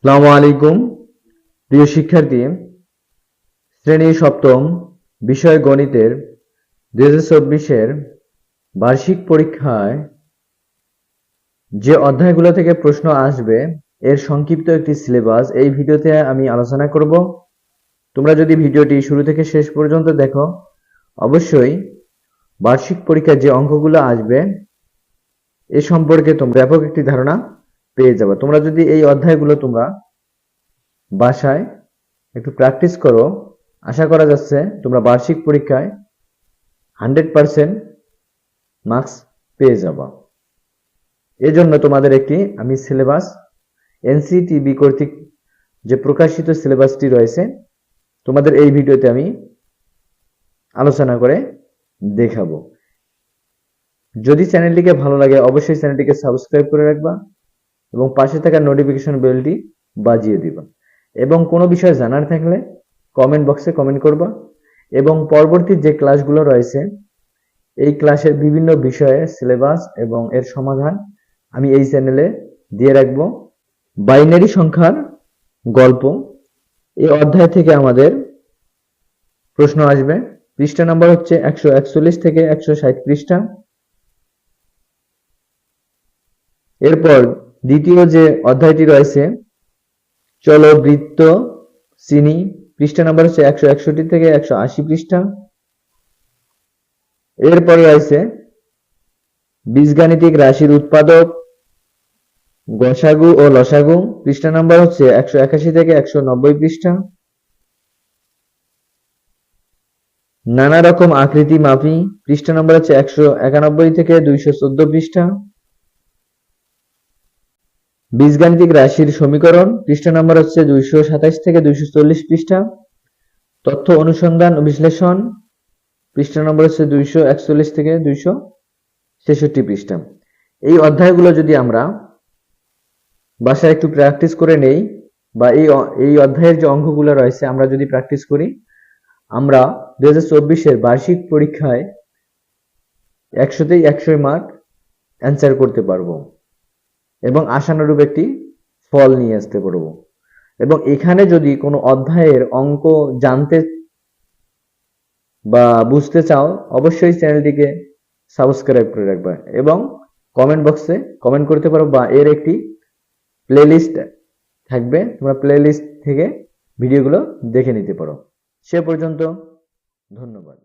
আসসালামু আলাইকুম প্রিয় শিক্ষার্থী, শ্রেণী সপ্তম বিষয় গণিতের 2024-এর বার্ষিক পরীক্ষায় যে অধ্যায়গুলো থেকে প্রশ্ন আসবে এর সংক্ষিপ্ত একটি সিলেবাস এই ভিডিওতে আমি আলোচনা করব। তোমরা যদি ভিডিওটি শুরু থেকে শেষ পর্যন্ত দেখো, অবশ্যই বার্ষিক পরীক্ষায় যে অঙ্কগুলো আসবে এ সম্পর্কে তোমরা ব্যাপক একটি ধারণা পেয়ে যাবে। তোমরা যদি এই অধ্যায়গুলো তোমরা বাসায় একটু প্র্যাকটিস করো, আশা করা যাচ্ছে তোমরা বার্ষিক পরীক্ষায় 100% মার্কস পেয়ে যাবা। এজন্য তোমাদের একটি আমি সিলেবাস এনসিটিবি কর্তৃক যে প্রকাশিত সিলেবাসটি রয়েছে তোমাদের এই ভিডিওতে আমি আলোচনা করে দেখাবো। যদি চ্যানেলটিকে ভালো লাগে অবশ্যই চ্যানেলটিকে সাবস্ক্রাইব করে রাখবা এবং পাশে থাকা নোটিফিকেশন বেলটি বাজিয়ে দিবা এবং কোনো বিষয় জানার থাকলে কমেন্ট বক্সে কমেন্ট করবা এবং পরবর্তী যে ক্লাসগুলো রয়েছে এই ক্লাসের বিভিন্ন বিষয়ে সিলেবাস এবং এর সমাধান আমি এই চ্যানেলে দিয়ে রাখবো। বাইনারি সংখ্যার গল্প এই অধ্যায় থেকে আমাদের প্রশ্ন আসবে। পৃষ্ঠা নাম্বার হচ্ছে 141 থেকে 160 পৃষ্ঠা। এরপর দ্বিতীয় যে অধ্যায়টি রয়েছে চলবৃত্ত শ্রেণী, পৃষ্ঠা নাম্বার হচ্ছে 161 থেকে 180 পৃষ্ঠা। এরপর রয়েছে বীজগাণিতিক রাশির উৎপাদক, গসাগু ও লসাগু, পৃষ্ঠা নাম্বার হচ্ছে 181 থেকে 190 পৃষ্ঠা। নানা রকম আকৃতি মাপি, পৃষ্ঠা নাম্বার হচ্ছে 191 থেকে 214 পৃষ্ঠা। বীজগাণিতিক রাশির সমীকরণ, পৃষ্ঠা নাম্বার হচ্ছে 227 থেকে 240 পৃষ্ঠা। তথ্য অনুসন্ধান ও বিশ্লেষণ, পৃষ্ঠা নম্বর হচ্ছে 241 থেকে 266 পৃষ্ঠা। এই অধ্যায়গুলো যদি আমরা বাসায় একটু প্র্যাকটিস করে নেই বা এই অধ্যায়ের যে অঙ্কগুলো রয়েছে আমরা যদি প্র্যাকটিস করি, আমরা 2024-এর বার্ষিক পরীক্ষায় 100তেই 100 মার্ক অ্যান্সার করতে পারবো এবং আশানুরূপ একটি ফল নিয়ে আসতে পারবো। এবং এখানে যদি কোনো অধ্যায়ের অঙ্ক জানতে বা বুঝতে চাও অবশ্যই চ্যানেলটিকে সাবস্ক্রাইব করে রাখবা এবং কমেন্ট বক্সে কমেন্ট করতে পারো বা এর একটি প্লেলিস্ট থাকবে, তোমরা প্লেলিস্ট থেকে ভিডিওগুলো দেখে নিতে পারো। সে পর্যন্ত ধন্যবাদ।